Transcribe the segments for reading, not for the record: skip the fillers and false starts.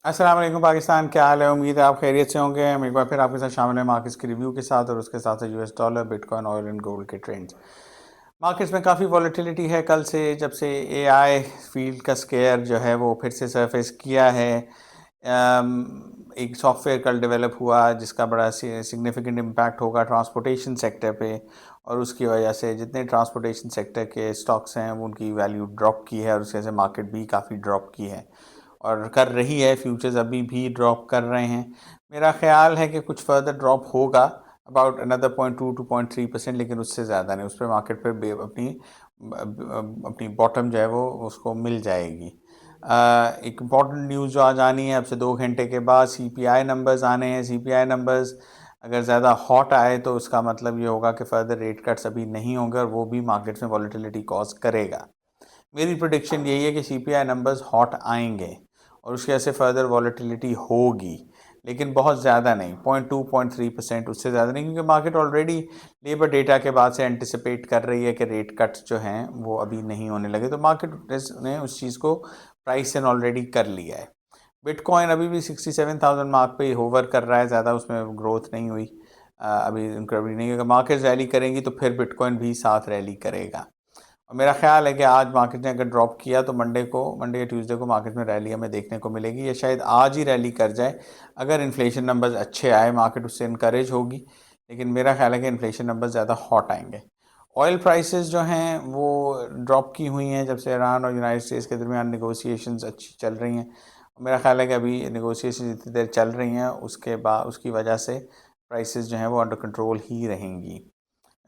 अस्सलाम वालेकुम पाकिस्तान, क्या हाल है? उम्मीद है आप खैरियत से होंगे। हम एक बार फिर आपके साथ शामिल हैं मार्केट्स की रिव्यू के साथ, और उसके साथ US dollar, bitcoin, oil and gold के ट्रेंड्स। मार्केट्स में काफ़ी वॉलेटिलिटी है कल से, जब से एआई फील्ड का स्केयर जो है वो फिर से सरफेस किया है। एक सॉफ्टवेयर कल डेवलप हुआ जिसका बड़ा सिग्निफिकेंट इम्पैक्ट होगा ट्रांसपोर्टेशन सेक्टर पे, और उसकी वजह से जितने ट्रांसपोर्टेशन सेक्टर के स्टॉक्स हैं वो उनकी वैल्यू ड्रॉप की है, और उसकी वजह से मार्केट भी काफ़ी ड्रॉप की है और कर रही है। फ्यूचर्स अभी भी ड्रॉप कर रहे हैं। मेरा ख्याल है कि कुछ फर्दर ड्रॉप होगा, अबाउट अनदर 0.2 to 0.3%, लेकिन उससे ज़्यादा नहीं। उस पर मार्केट पर अपनी अपनी बॉटम जो है वो उसको मिल जाएगी। एक इम्पॉर्टेंट न्यूज़ जो आज आनी है, अब से 2 घंटे के बाद सीपीआई नंबर्स आने हैं। सीपीआई नंबर्स अगर ज़्यादा हॉट आए तो उसका मतलब ये होगा कि फर्दर रेट कट्स अभी नहीं होंगे, और वो भी मार्केट्स में वॉलेटिलिटी कॉज करेगा। मेरी प्रोडिक्शन यही है कि सीपीआई नंबर्स हॉट आएंगे और उसकी वजह से फर्दर वॉलेटिलिटी होगी, लेकिन बहुत ज़्यादा नहीं। 0.2 0.3%, उससे ज़्यादा नहीं, क्योंकि मार्केट ऑलरेडी लेबर डेटा के बाद से एंटिसिपेट कर रही है कि रेट कट्स जो हैं वो अभी नहीं होने लगे। तो मार्केट ने उस चीज़ को प्राइस इन ऑलरेडी कर लिया है। बिटकॉइन अभी भी 67,000 मार्क पे ही होवर कर रहा है, ज़्यादा उसमें ग्रोथ नहीं हुई। अभी इंक्रीमेंट नहीं, अगर मार्केट रैली करेंगी तो फिर बिटकॉइन भी साथ रैली करेगा। और मेरा ख्याल है कि आज मार्केट ने अगर ड्रॉप किया तो मंडे या ट्यूसडे को मार्केट में रैली हमें देखने को मिलेगी, या शायद आज ही रैली कर जाए। अगर इन्फ्लेशन नंबर्स अच्छे आए, मार्केट उससे इनकरेज होगी, लेकिन मेरा ख्याल है कि इन्फ्लेशन नंबर्स ज़्यादा हॉट आएंगे। ऑयल प्राइसेस जो हैं वो ड्रॉप की हुई हैं जब से ईरान और यूनाइटेड स्टेट्स के दरमियान नेगोशिएशंस अच्छी चल रही हैं। मेरा ख्याल है कि अभी नेगोशिएशन जितनी देर चल रही हैं उसके बाद उसकी वजह से प्राइसेस जो हैं वो अंडर कंट्रोल ही रहेंगी।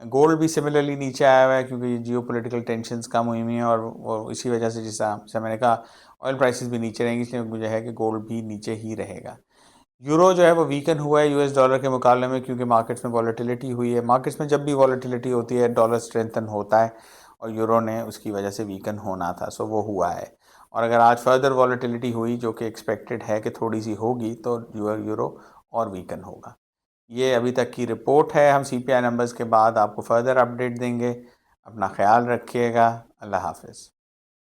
गोल्ड भी सिमिलरली नीचे आया हुआ है, क्योंकि जियो पोलिटिकल टेंशन्स कम हुई हुई हैं, और इसी वजह से, जैसा मैंने कहा, ऑयल प्राइसेस भी नीचे रहेंगी, इसलिए मुझे है कि गोल्ड भी नीचे ही रहेगा। यूरो जो है वो वीकन हुआ है यूएस डॉलर के मुकाबले में, क्योंकि मार्केट्स में वॉलेटिलिटी हुई है। मार्केट्स में जब भी वॉलेटिलिटी होती है डॉलर स्ट्रेंथन होता है, और यूरो ने उसकी वजह से वीकन होना था, सो वो हुआ है। और अगर आज फर्दर वॉलेटिलिटी हुई, जो कि एक्सपेक्टेड है कि थोड़ी सी होगी, तो यूरो और वीकन होगा। ये अभी तक की रिपोर्ट है। हम सीपीआई नंबर्स के बाद आपको फर्दर अपडेट देंगे। अपना ख्याल रखिएगा। अल्लाह हाफ़िज़।